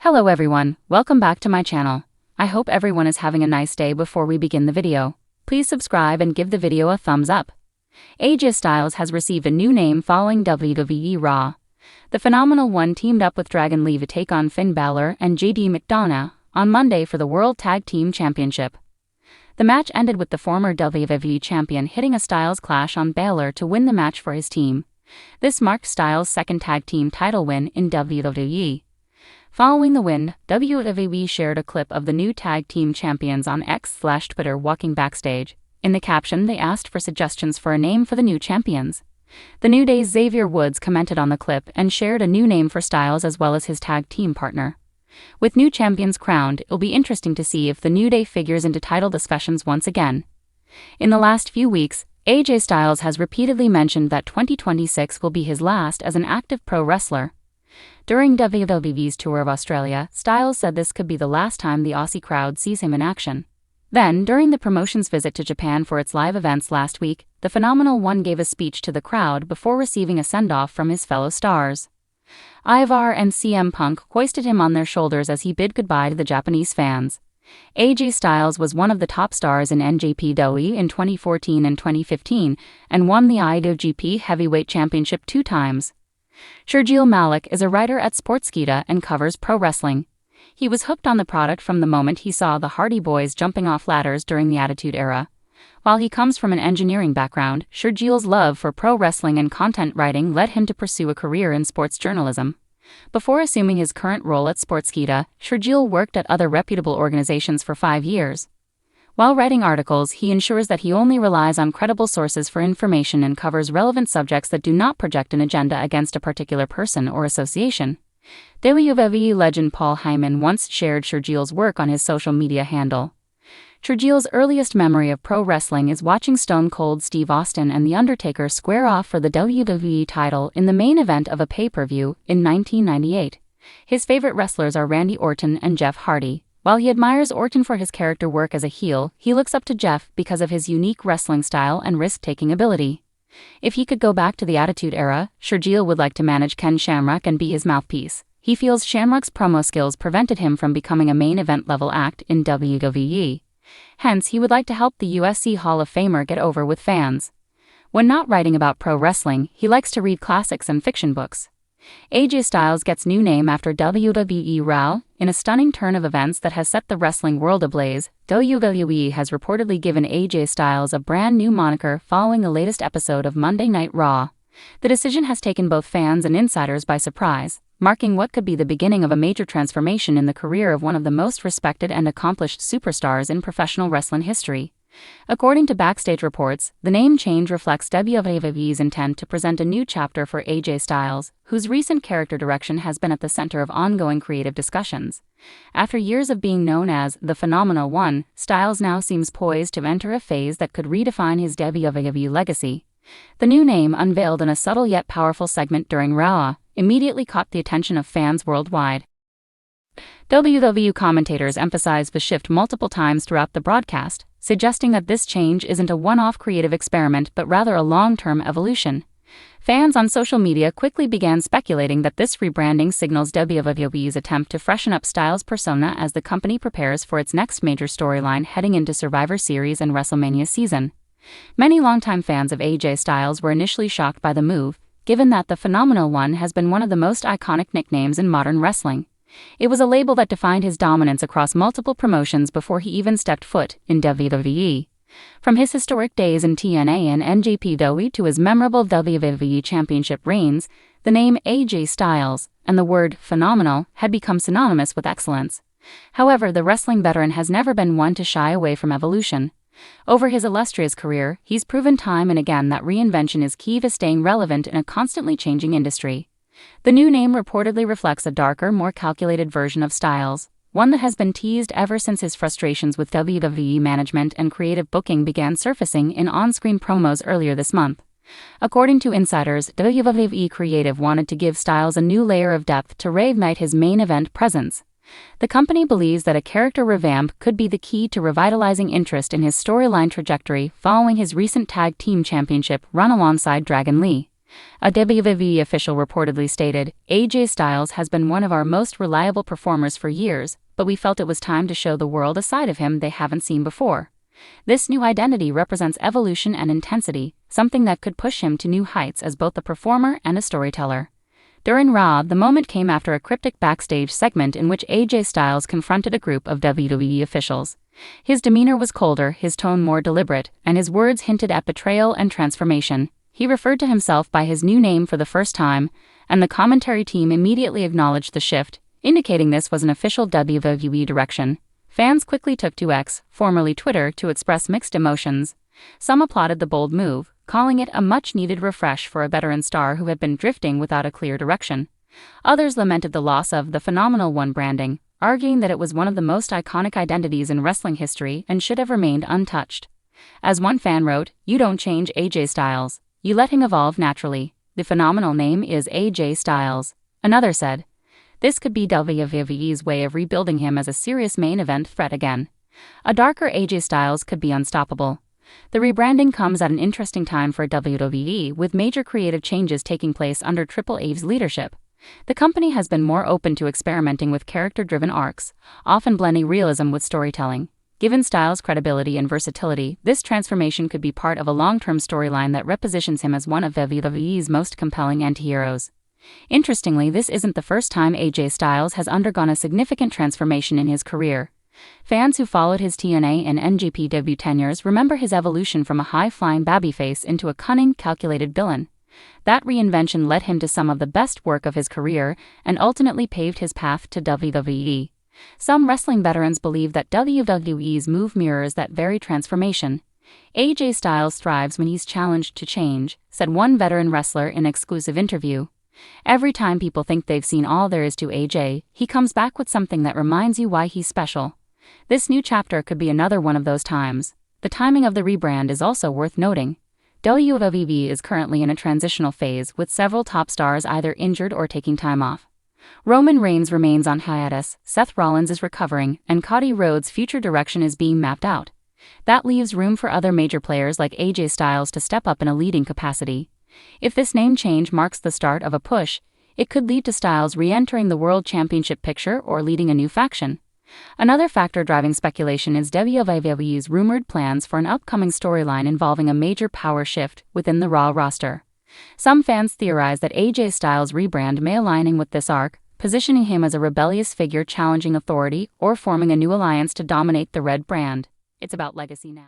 Hello everyone, welcome back to my channel. I hope everyone is having a nice day. Before we begin the video, please subscribe and give the video a thumbs up. AJ Styles has received a new name following WWE Raw. The Phenomenal One teamed up with Dragon Lee to take on Finn Balor and JD McDonough on Monday for the World Tag Team Championship. The match ended with the former WWE champion hitting a Styles Clash on Balor to win the match for his team. This marked Styles' second tag team title win in WWE. Following the win, WWE shared a clip of the new tag team champions on X/Twitter walking backstage. In the caption, they asked for suggestions for a name for the new champions. The New Day's Xavier Woods commented on the clip and shared a new name for Styles as well as his tag team partner. With new champions crowned, it'll be interesting to see if the New Day figures into title discussions once again. In the last few weeks, AJ Styles has repeatedly mentioned that 2026 will be his last as an active pro wrestler. During WWE's tour of Australia, Styles said this could be the last time the Aussie crowd sees him in action. Then, during the promotion's visit to Japan for its live events last week, the Phenomenal One gave a speech to the crowd before receiving a send-off from his fellow stars. Ivar and CM Punk hoisted him on their shoulders as he bid goodbye to the Japanese fans. AJ Styles was one of the top stars in NJPW in 2014 and 2015 and won the IWGP Heavyweight Championship 2 times. Shergill Malik is a writer at Sportskeeda and covers pro wrestling. He was hooked on the product from the moment he saw the Hardy Boys jumping off ladders during the Attitude Era. While he comes from an engineering background, Shergill's love for pro wrestling and content writing led him to pursue a career in sports journalism. Before assuming his current role at Sportskeeda, Shergill worked at other reputable organizations for 5 years. While writing articles, he ensures that he only relies on credible sources for information and covers relevant subjects that do not project an agenda against a particular person or association. WWE legend Paul Heyman once shared Shergill's work on his social media handle. Shergill's earliest memory of pro wrestling is watching Stone Cold Steve Austin and The Undertaker square off for the WWE title in the main event of a pay-per-view in 1998. His favorite wrestlers are Randy Orton and Jeff Hardy. While he admires Orton for his character work as a heel, he looks up to Jeff because of his unique wrestling style and risk-taking ability. If he could go back to the Attitude Era, Shergill would like to manage Ken Shamrock and be his mouthpiece. He feels Shamrock's promo skills prevented him from becoming a main event-level act in WWE. Hence, he would like to help the USC Hall of Famer get over with fans. When not writing about pro wrestling, he likes to read classics and fiction books. AJ Styles gets new name after WWE Raw. In a stunning turn of events that has set the wrestling world ablaze, WWE has reportedly given AJ Styles a brand new moniker following the latest episode of Monday Night Raw. The decision has taken both fans and insiders by surprise, marking what could be the beginning of a major transformation in the career of one of the most respected and accomplished superstars in professional wrestling history. According to backstage reports, the name change reflects WWE's intent to present a new chapter for AJ Styles, whose recent character direction has been at the center of ongoing creative discussions. After years of being known as the Phenomenal One, Styles now seems poised to enter a phase that could redefine his WWE legacy. The new name, unveiled in a subtle yet powerful segment during Raw, immediately caught the attention of fans worldwide. WWE commentators emphasized the shift multiple times throughout the broadcast, suggesting that this change isn't a one-off creative experiment but rather a long-term evolution. Fans on social media quickly began speculating that this rebranding signals WWE's attempt to freshen up Styles' persona as the company prepares for its next major storyline heading into Survivor Series and WrestleMania season. Many longtime fans of AJ Styles were initially shocked by the move, given that the Phenomenal One has been one of the most iconic nicknames in modern wrestling. It was a label that defined his dominance across multiple promotions before he even stepped foot in WWE. From his historic days in TNA and NJPW to his memorable WWE Championship reigns, the name AJ Styles and the word phenomenal had become synonymous with excellence. However, the wrestling veteran has never been one to shy away from evolution. Over his illustrious career, he's proven time and again that reinvention is key to staying relevant in a constantly changing industry. The new name reportedly reflects a darker, more calculated version of Styles, one that has been teased ever since his frustrations with WWE management and creative booking began surfacing in on-screen promos earlier this month. According to insiders, WWE Creative wanted to give Styles a new layer of depth to reignite his main event presence. The company believes that a character revamp could be the key to revitalizing interest in his storyline trajectory following his recent tag team championship run alongside Dragon Lee. A WWE official reportedly stated, "AJ Styles has been one of our most reliable performers for years, but we felt it was time to show the world a side of him they haven't seen before. This new identity represents evolution and intensity, something that could push him to new heights as both a performer and a storyteller." During Raw, the moment came after a cryptic backstage segment in which AJ Styles confronted a group of WWE officials. His demeanor was colder, his tone more deliberate, and his words hinted at betrayal and transformation. He referred to himself by his new name for the first time, and the commentary team immediately acknowledged the shift, indicating this was an official WWE direction. Fans quickly took to X, formerly Twitter, to express mixed emotions. Some applauded the bold move, calling it a much-needed refresh for a veteran star who had been drifting without a clear direction. Others lamented the loss of the Phenomenal One branding, arguing that it was one of the most iconic identities in wrestling history and should have remained untouched. As one fan wrote, "You don't change AJ Styles. You let him evolve naturally. The phenomenal name is AJ Styles." Another said, "This could be WWE's way of rebuilding him as a serious main event threat again. A darker AJ Styles could be unstoppable." The rebranding comes at an interesting time for WWE, with major creative changes taking place under Triple H's leadership. The company has been more open to experimenting with character-driven arcs, often blending realism with storytelling. Given Styles' credibility and versatility, this transformation could be part of a long-term storyline that repositions him as one of WWE's most compelling anti-heroes. Interestingly, this isn't the first time AJ Styles has undergone a significant transformation in his career. Fans who followed his TNA and NJPW tenures remember his evolution from a high-flying babyface into a cunning, calculated villain. That reinvention led him to some of the best work of his career and ultimately paved his path to WWE. Some wrestling veterans believe that WWE's move mirrors that very transformation. AJ Styles thrives when he's challenged to change, said one veteran wrestler in an exclusive interview. "Every time people think they've seen all there is to AJ, he comes back with something that reminds you why he's special." This new chapter could be another one of those times. The timing of the rebrand is also worth noting. WWE is currently in a transitional phase, with several top stars either injured or taking time off. Roman Reigns remains on hiatus, Seth Rollins is recovering, and Cody Rhodes' future direction is being mapped out. That leaves room for other major players like AJ Styles to step up in a leading capacity. If this name change marks the start of a push, it could lead to Styles re-entering the World Championship picture or leading a new faction. Another factor driving speculation is WWE's rumored plans for an upcoming storyline involving a major power shift within the Raw roster. Some fans theorize that AJ Styles' rebrand may align with this arc, positioning him as a rebellious figure challenging authority or forming a new alliance to dominate the Red brand. It's about legacy now.